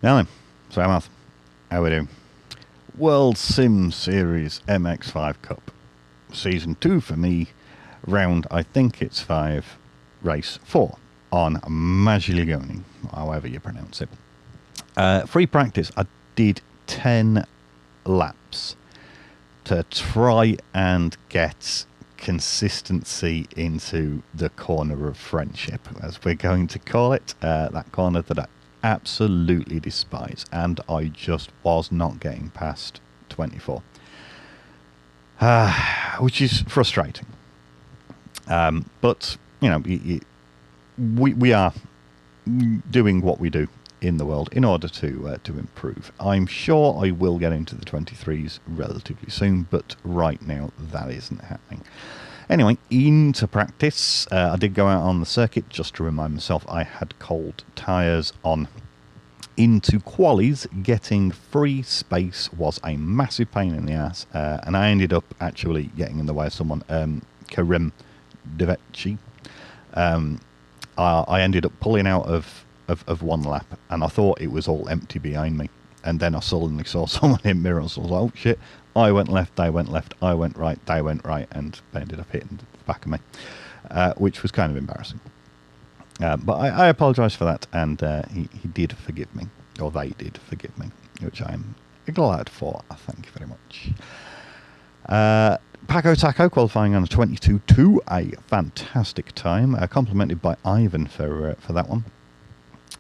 Now then, so Amath, how we doing? World Sim Series MX5 Cup. Season 2 for me, round, I think it's 5, race 4 on Maglioni, however you pronounce it. Free practice, I did 10 laps to try and get consistency into the corner of friendship, as we're going to call it, that corner that I absolutely despise, and I just was not getting past 24, which is frustrating. But you know, we are doing what we do in the world in order to improve. I'm sure I will get into the 23s relatively soon, but right now that isn't happening. Anyway, into practice. I did go out on the circuit just to remind myself I had cold tyres on. Into qualies, getting free space was a massive pain in the ass, and I ended up actually getting in the way of someone, Karim Devecci. I ended up pulling out of one lap, and I thought it was all empty behind me, and then I suddenly saw someone in mirrors. So I was like, oh shit, I went left, they went left, I went right, they went right, and they ended up hitting the back of me, which was kind of embarrassing. But I apologise for that, and he did forgive me, or they did forgive me, which I'm glad for. Thank you very much. Paco Taco qualifying on a 22.2, a fantastic time, complimented by Ivan for that one.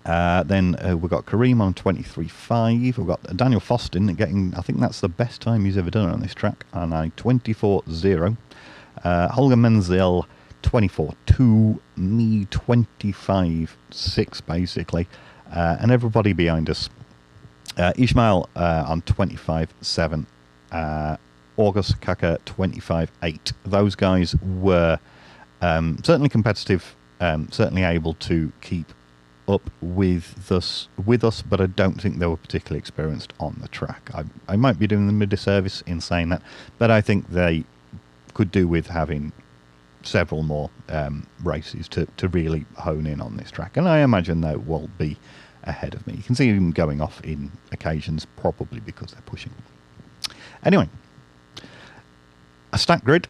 Then we've got Kareem on 23.5. We've got Daniel Fostin getting, I think that's the best time he's ever done on this track, on a 24.0. Holger Menzel 24.2, me 25.6 basically, and everybody behind us. Ishmael on 25.7. August Kaka 25.8. Those guys were certainly competitive, certainly able to keep up with us, but I don't think they were particularly experienced on the track. I might be doing them a disservice in saying that, but I think they could do with having several more races to really hone in on this track, and I imagine they will be ahead of me. You can see them going off in occasions, probably because they're pushing. Anyway, a stat grid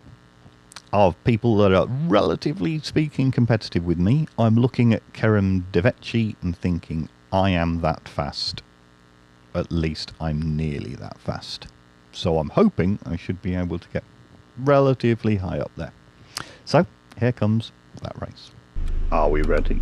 of people that are relatively speaking competitive with me. I'm looking at Kerem Devecci and thinking, I am that fast. At least I'm nearly that fast. So I'm hoping I should be able to get relatively high up there. So here comes that race. Are we ready?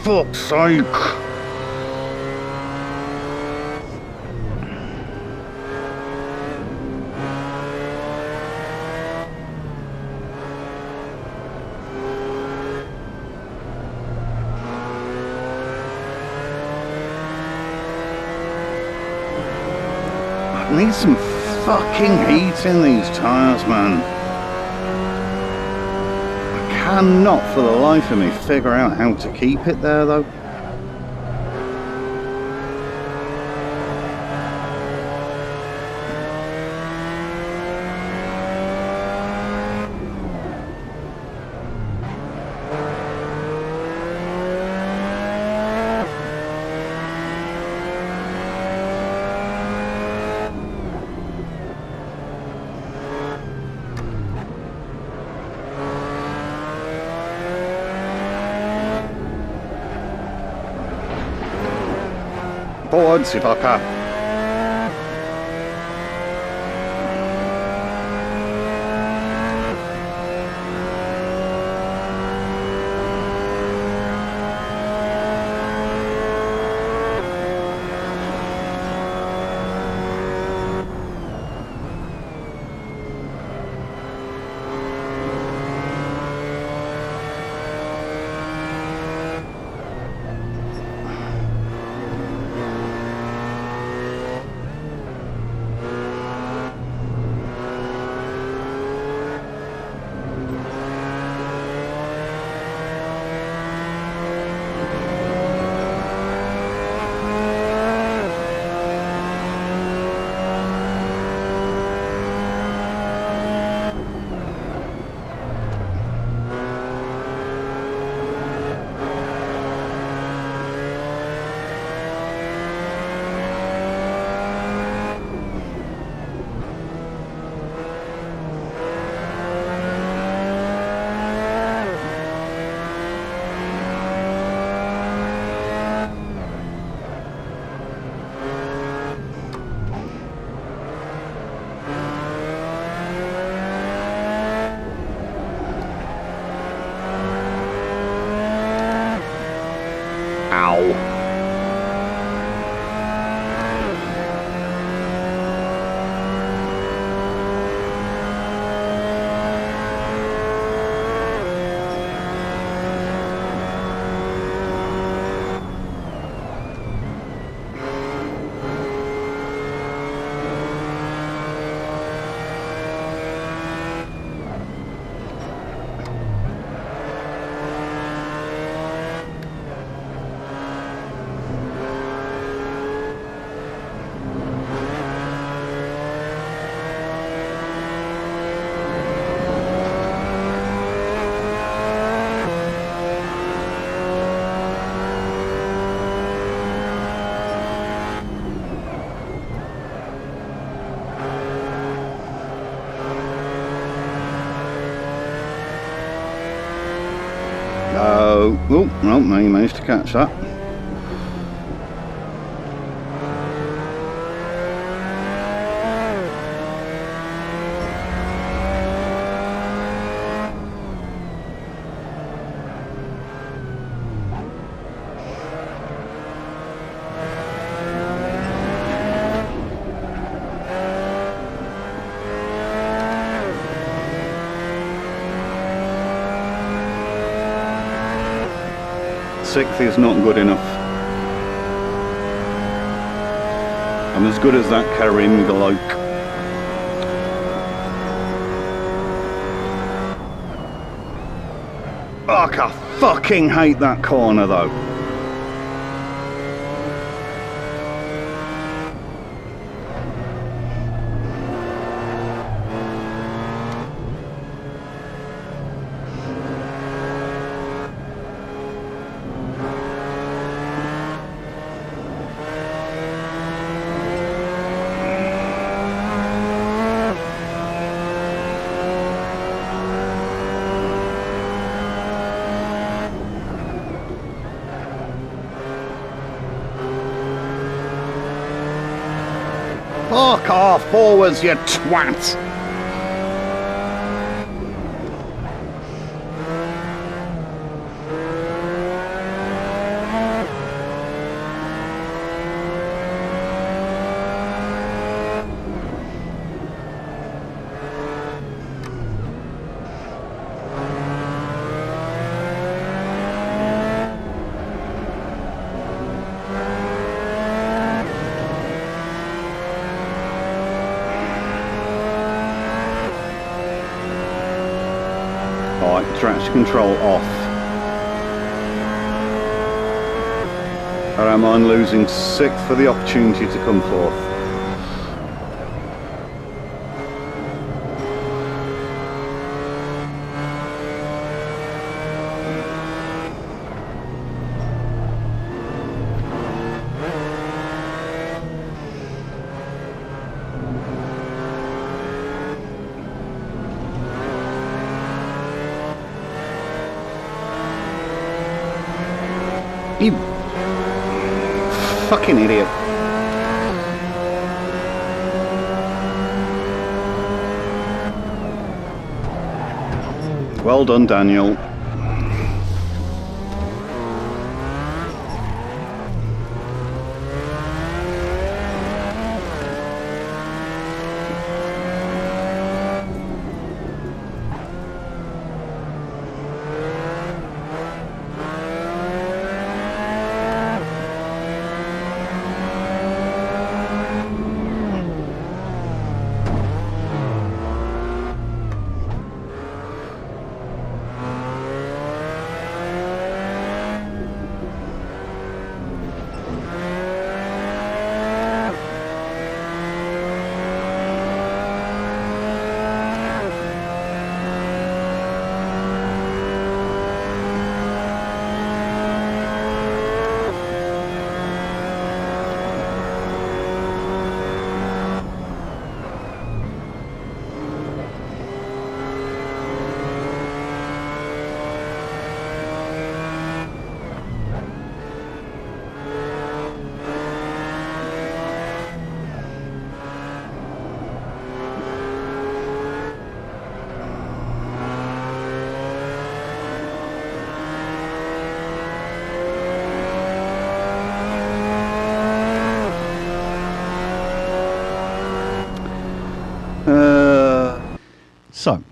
fuck's sake! I need some fucking heat in these tyres, man. I cannot for the life of me figure out how to keep it there though. Forward, si fucker. Oh, no, no, you managed to catch that. Sixth is not good enough. I'm as good as that Karim bloke. Oh, I fucking hate that corner though. Fuck off, forwards, you twat! traction control off. Or am I losing sick for the opportunity to come forth? You fucking idiot. Well done, Daniel. So,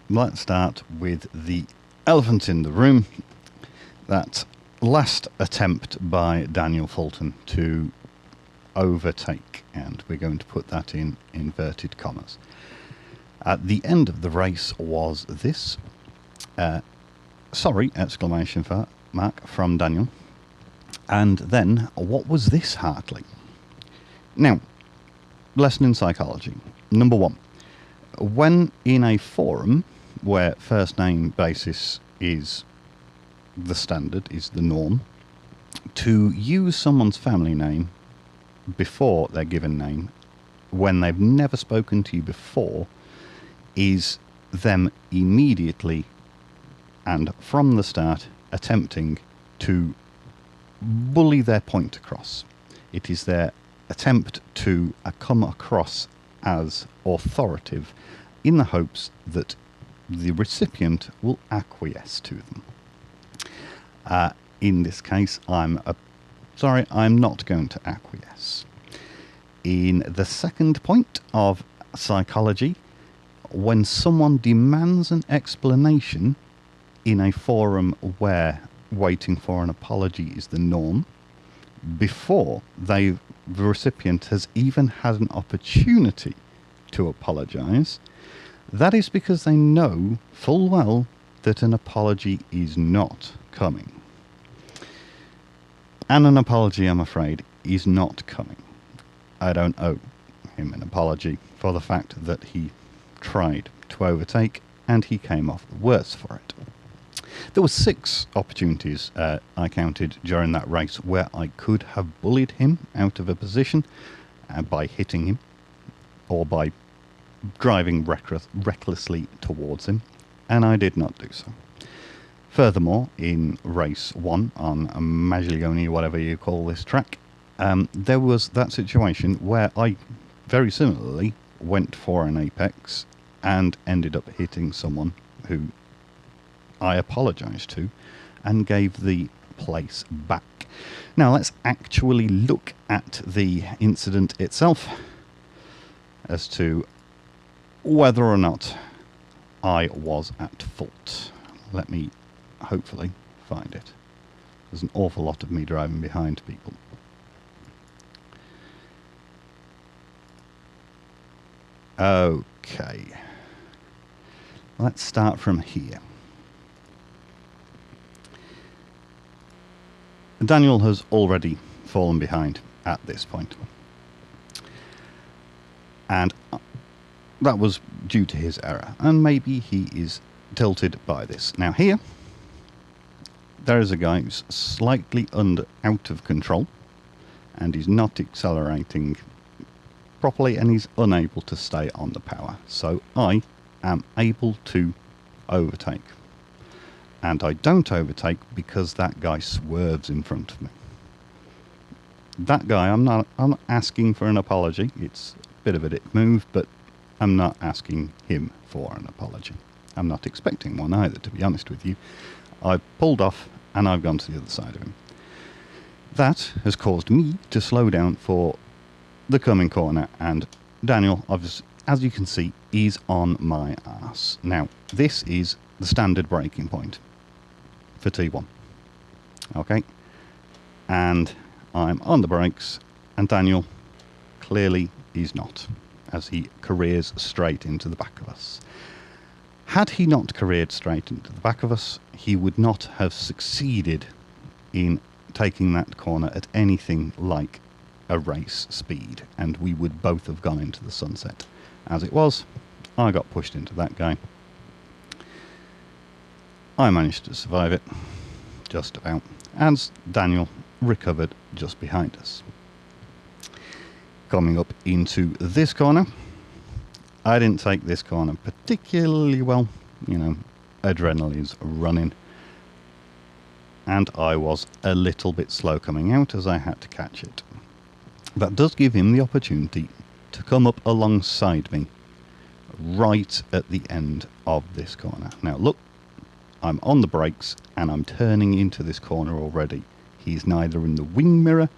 let's start with the elephant in the room. That last attempt by Daniel Fulton to overtake, and we're going to put that in inverted commas. At the end of the race was this, sorry, exclamation mark from Daniel. And then, what was this, Hartley? Now, lesson in psychology. Number one. When in a forum where first name basis is the standard, is the norm, to use someone's family name before their given name when they've never spoken to you before is them immediately and from the start attempting to bully their point across. It is their attempt to come across as authoritative in the hopes that the recipient will acquiesce to them. In this case, I'm not going to acquiesce. In the second point of psychology, when someone demands an explanation in a forum where waiting for an apology is the norm, before the recipient has even had an opportunity to apologise, that is because they know full well that an apology is not coming. And an apology, I'm afraid, is not coming. I don't owe him an apology for the fact that he tried to overtake and he came off the worse for it. There were 6 opportunities I counted during that race where I could have bullied him out of a position by hitting him or by driving recklessly towards him, and I did not do so. Furthermore, in race 1 on Maglione, whatever you call this track, there was that situation where I very similarly went for an apex and ended up hitting someone who I apologised to and gave the place back. Now let's actually look at the incident itself as to whether or not I was at fault. Let me hopefully find it. There's an awful lot of me driving behind people. Okay. Let's start from here. Daniel has already fallen behind at this point. And that was due to his error. And maybe he is tilted by this. Now here, there is a guy who's slightly out of control. And he's not accelerating properly. And he's unable to stay on the power. So I am able to overtake. And I don't overtake because that guy swerves in front of me. That guy, I'm not asking for an apology. It's a bit of a dick move, but I'm not asking him for an apology. I'm not expecting one either, to be honest with you. I pulled off and I've gone to the other side of him. That has caused me to slow down for the coming corner, and Daniel, as you can see, is on my arse. Now, this is the standard braking point for T1. Okay? And I'm on the brakes, and Daniel clearly is not, as he careers straight into the back of us. Had he not careered straight into the back of us, he would not have succeeded in taking that corner at anything like a race speed, and we would both have gone into the sunset. As it was, I got pushed into that guy. I managed to survive it, just about, as Daniel recovered just behind us. Coming up into this corner, I didn't take this corner particularly well. You know, adrenaline's running, and I was a little bit slow coming out as I had to catch it. That does give him the opportunity to come up alongside me right at the end of this corner. Now look, I'm on the brakes and I'm turning into this corner already. He's neither in the wing mirror,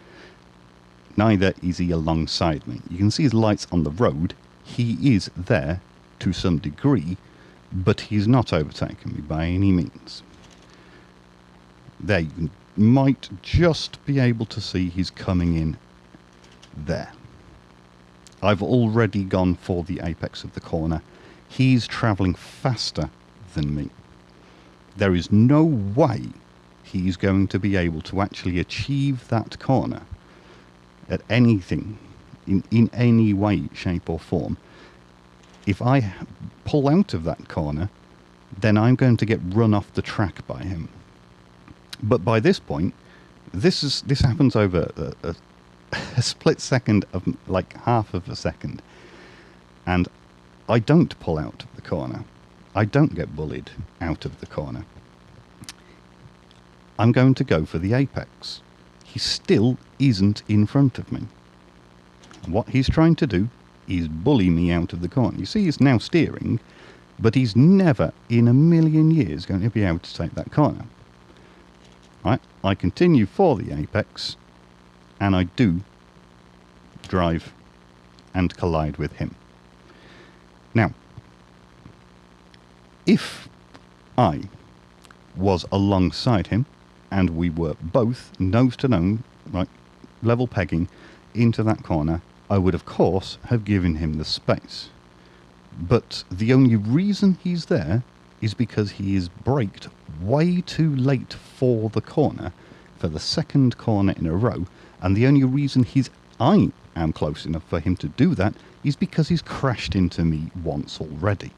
neither is he alongside me. You can see his lights on the road. He is there to some degree, but he's not overtaken me by any means. There, you might just be able to see he's coming in there. I've already gone for the apex of the corner. He's travelling faster than me. There is no way he's going to be able to actually achieve that corner at anything, in any way, shape or form. If I pull out of that corner, then I'm going to get run off the track by him. But by this point, this happens over a split second of like half of a second, and I don't pull out of the corner. I don't get bullied out of the corner. I'm going to go for the apex. He still isn't in front of me. What he's trying to do is bully me out of the corner. You see, he's now steering, but he's never in a million years going to be able to take that corner. Right? I continue for the apex, and I do drive and collide with him. Now, if I was alongside him and we were both nose to nose, right, level pegging into that corner, I would of course have given him the space. But the only reason he's there is because he is braked way too late for the corner, for the second corner in a row, and the only reason I am close enough for him to do that is because he's crashed into me once already.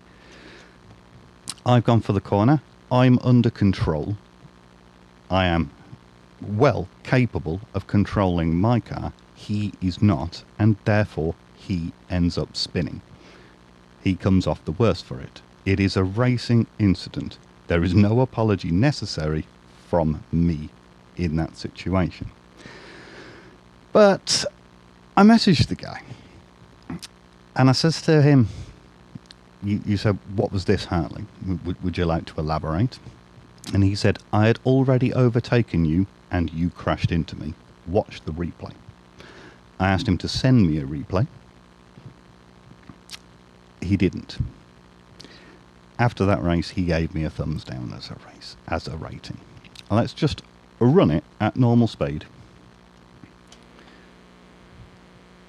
I've gone for the corner. I'm under control. I am well capable of controlling my car. He is not, and therefore he ends up spinning. He comes off the worst for it. It is a racing incident. There is no apology necessary from me in that situation. But I messaged the guy, and I says to him, you said, what was this, Hartley? Would you like to elaborate? And he said, I had already overtaken you and you crashed into me. Watch the replay. I asked him to send me a replay. He didn't. After that race, he gave me a thumbs down as a rating. Let's just run it at normal speed.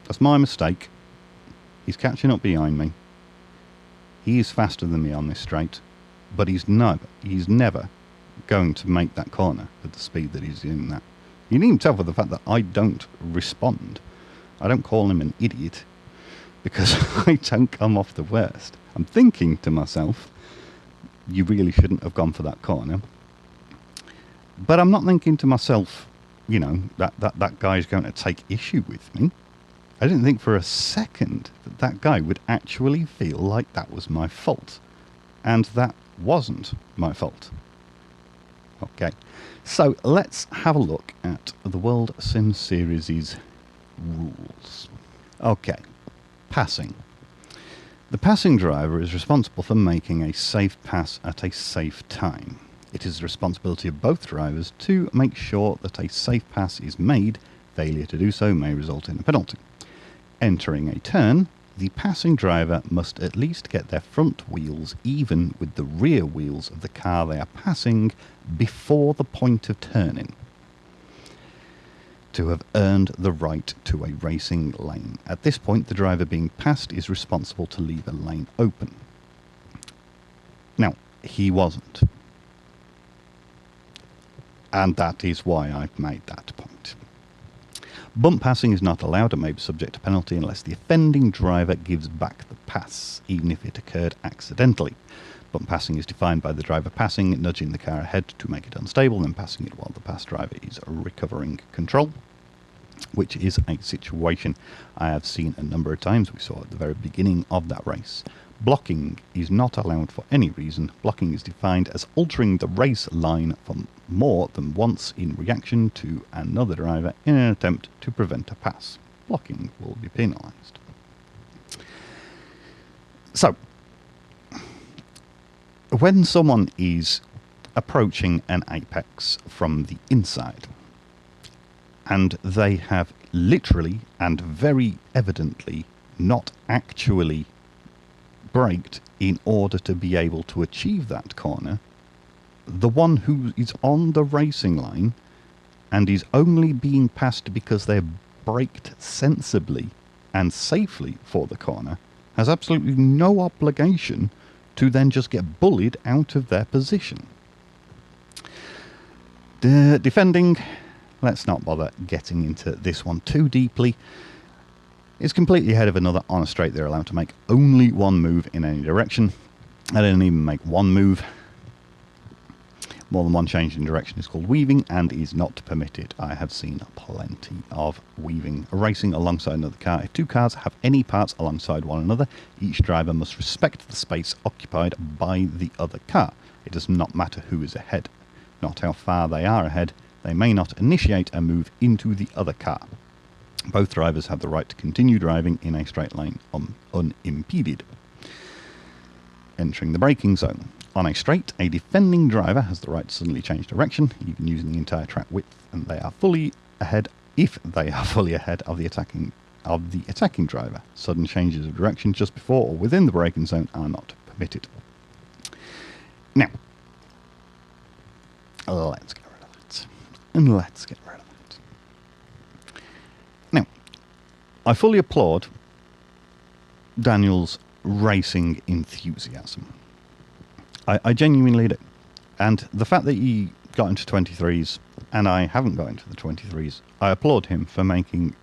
That's my mistake. He's catching up behind me. He is faster than me on this straight, but he's never going to make that corner at the speed that he's in that. You can even tell for the fact that I don't respond. I don't call him an idiot because I don't come off the worst. I'm thinking to myself, you really shouldn't have gone for that corner. But I'm not thinking to myself, you know, that guy's going to take issue with me. I didn't think for a second that that guy would actually feel like that was my fault. And that wasn't my fault. Okay, so let's have a look at the World Sim Series' rules. Okay, passing. The passing driver is responsible for making a safe pass at a safe time. It is the responsibility of both drivers to make sure that a safe pass is made. Failure to do so may result in a penalty. Entering a turn, the passing driver must at least get their front wheels even with the rear wheels of the car they are passing before the point of turning to have earned the right to a racing lane. At this point, the driver being passed is responsible to leave a lane open. Now, he wasn't. And that is why I've made that point. Bump passing is not allowed and may be subject to penalty unless the offending driver gives back the pass, even if it occurred accidentally. Bump passing is defined by the driver passing, nudging the car ahead to make it unstable, then passing it while the pass driver is recovering control, which is a situation I have seen a number of times. We saw at the very beginning of that race. Blocking is not allowed for any reason. Blocking is defined as altering the race line for more than once in reaction to another driver in an attempt to prevent a pass. Blocking will be penalised. So, when someone is approaching an apex from the inside, and they have literally and very evidently not actually braked in order to be able to achieve that corner, the one who is on the racing line and is only being passed because they're braked sensibly and safely for the corner has absolutely no obligation to then just get bullied out of their position. Defending, let's not bother getting into this one too deeply. It's completely ahead of another on a straight. They're allowed to make only one move in any direction. I didn't even make one move. More than one change in direction is called weaving and is not permitted. I have seen plenty of weaving racing alongside another car. If two cars have any parts alongside one another, each driver must respect the space occupied by the other car. It does not matter who is ahead, not how far they are ahead. They may not initiate a move into the other car. Both drivers have the right to continue driving in a straight line unimpeded. Entering the braking zone. On a straight, a defending driver has the right to suddenly change direction, even using the entire track width, and they are fully ahead if they are fully ahead of the attacking driver. Sudden changes of direction just before or within the braking zone are not permitted. Now, let's get rid of that. And let's get rid of that. Now, I fully applaud Daniel's racing enthusiasm. I genuinely do. And the fact that he got into 23s and I haven't got into the 23s, I applaud him for making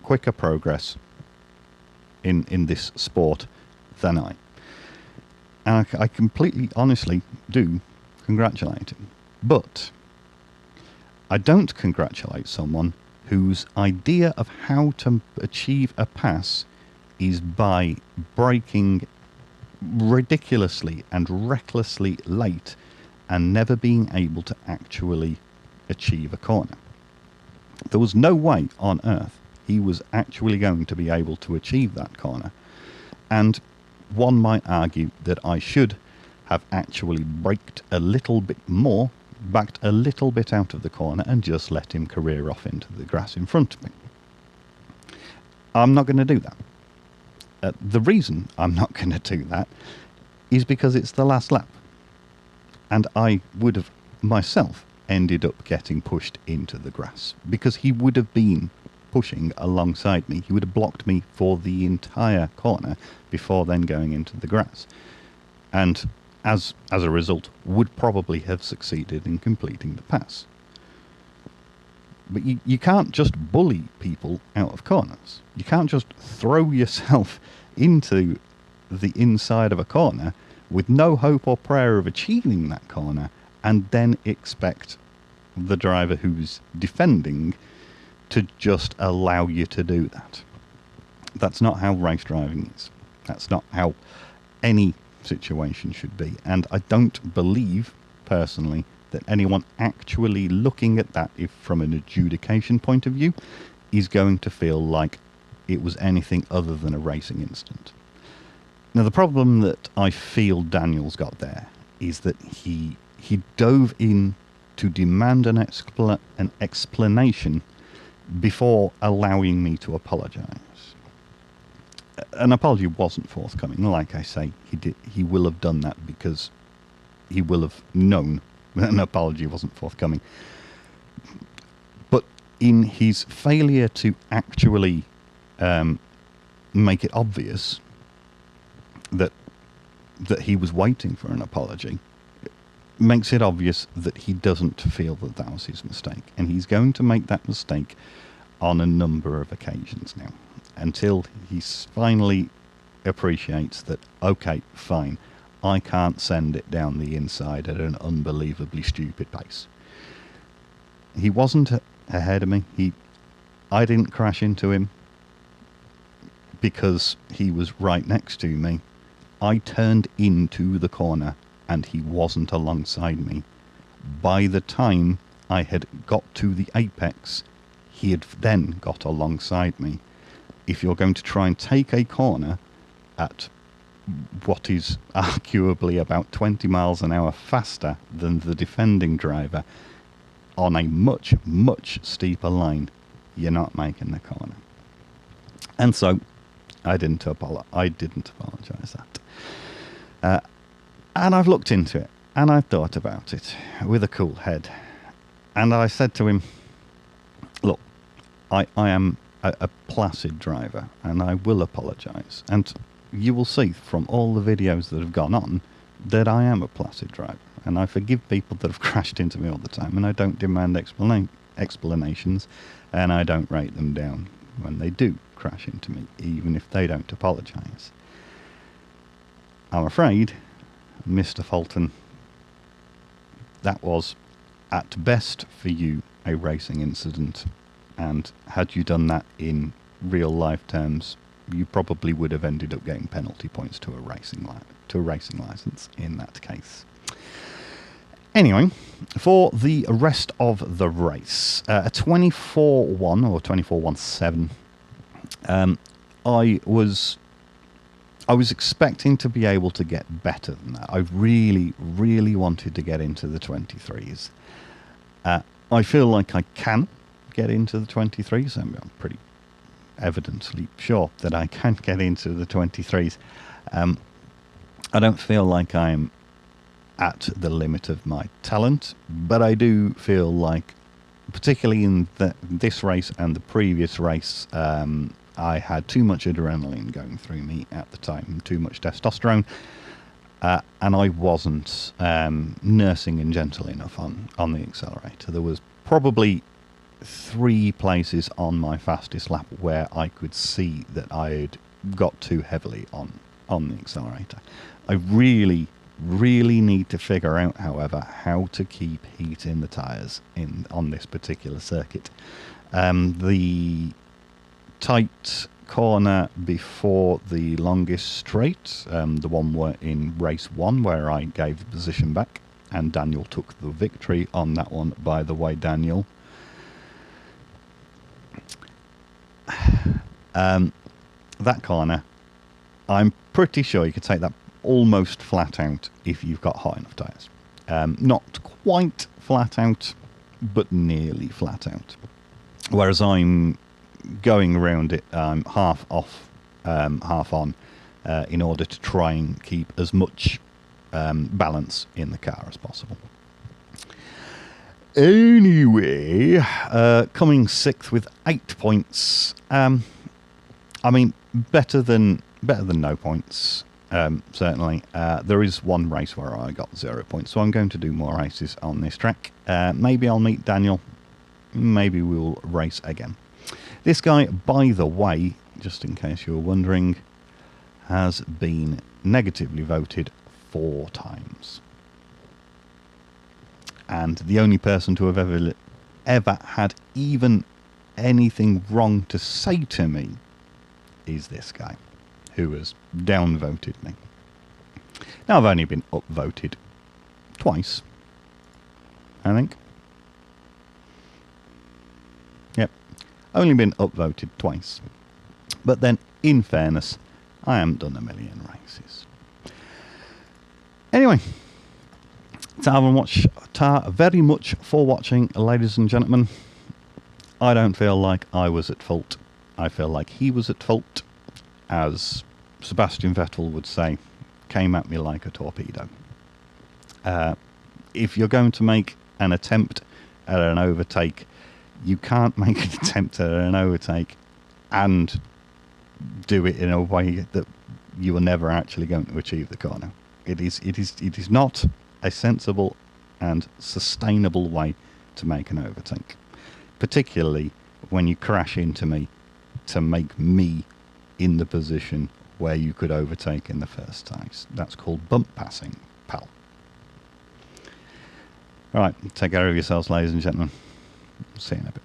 quicker progress in this sport than I. And I completely, honestly do congratulate him. But I don't congratulate someone whose idea of how to achieve a pass is by braking ridiculously and recklessly late and never being able to actually achieve a corner. There was no way on earth he was actually going to be able to achieve that corner, and one might argue that I should have actually braked a little bit more, backed a little bit out of the corner and just let him career off into the grass in front of me. I'm not going to do that. The reason I'm not going to do that is because it's the last lap. And I would have myself ended up getting pushed into the grass because he would have been pushing alongside me. He would have blocked me for the entire corner before then going into the grass. And as a result, would probably have succeeded in completing the pass. But you can't just bully people out of corners. You can't just throw yourself into the inside of a corner with no hope or prayer of achieving that corner and then expect the driver who's defending to just allow you to do that. That's not how race driving is. That's not how any situation should be. And I don't believe, personally, that anyone actually looking at that, if from an adjudication point of view, is going to feel like it was anything other than a racing incident. Now, the problem that I feel Daniel's got there is that he dove in to demand an explanation before allowing me to apologise. An apology wasn't forthcoming. Like I say, he will have done that because he will have known that an apology wasn't forthcoming. But in his failure to actually make it obvious that he was waiting for an apology, makes it obvious that he doesn't feel that that was his mistake. And he's going to make that mistake on a number of occasions now, until he finally appreciates that, okay, fine, I can't send it down the inside at an unbelievably stupid pace. He wasn't ahead of me. I didn't crash into him because he was right next to me. I turned into the corner and he wasn't alongside me. By the time I had got to the apex, he had then got alongside me. If you're going to try and take a corner at what is arguably about 20 miles an hour faster than the defending driver on a much, much steeper line, you're not making the corner. And so I didn't apologise that. And I've looked into it, and I've thought about it with a cool head. And I said to him, look, I am a placid driver, and I will apologise. And you will see from all the videos that have gone on that I am a placid driver. And I forgive people that have crashed into me all the time, and I don't demand explanations, and I don't rate them down when they do crash into me, even if they don't apologise. I'm afraid, Mr. Fulton, that was at best for you a racing incident, and had you done that in real life terms, you probably would have ended up getting penalty points to a racing license in that case. Anyway, for the rest of the race, a 24-1 or 24-1-7, I was expecting to be able to get better than that. I really, really wanted to get into the 23s. I feel like I can get into the 23s. I'm pretty evidently sure that I can get into the 23s. I don't feel like I'm at the limit of my talent, but I do feel like, particularly in this race and the previous race, I had too much adrenaline going through me at the time, too much testosterone, and I wasn't nursing and gentle enough on the accelerator. There was probably 3 places on my fastest lap where I could see that I had got too heavily on the accelerator. I really, really need to figure out, however, how to keep heat in the tyres on this particular circuit. The tight corner before the longest straight, the one in race 1 where I gave the position back, and Daniel took the victory on that one, by the way, Daniel. That corner, I'm pretty sure you could take that almost flat out if you've got hot enough tyres. Not quite flat out, but nearly flat out. Whereas I'm going around it half off, half on, in order to try and keep as much balance in the car as possible. Anyway, coming 6th with 8 points. I mean, better than no points. Certainly. There is one race where I got 0 points, so I'm going to do more races on this track. Maybe I'll meet Daniel maybe we'll race again. This guy, by the way, just in case you're wondering, has been negatively voted 4 times. And the only person to have ever had even anything wrong to say to me is this guy, who has downvoted me. Now, I've only been upvoted twice, I think. Yep, only been upvoted twice. But then, in fairness, I haven't done a million races. Anyway, very much for watching, ladies and gentlemen. I don't feel like I was at fault. I feel like he was at fault, as Sebastian Vettel would say, came at me like a torpedo. If you're going to make an attempt at an overtake, you can't make an attempt at an overtake and do it in a way that you are never actually going to achieve the corner. It is not a sensible and sustainable way to make an overtake, particularly when you crash into me to make me in the position where you could overtake in the first place. That's called bump passing, pal. All right, take care of yourselves, ladies and gentlemen. See you in a bit.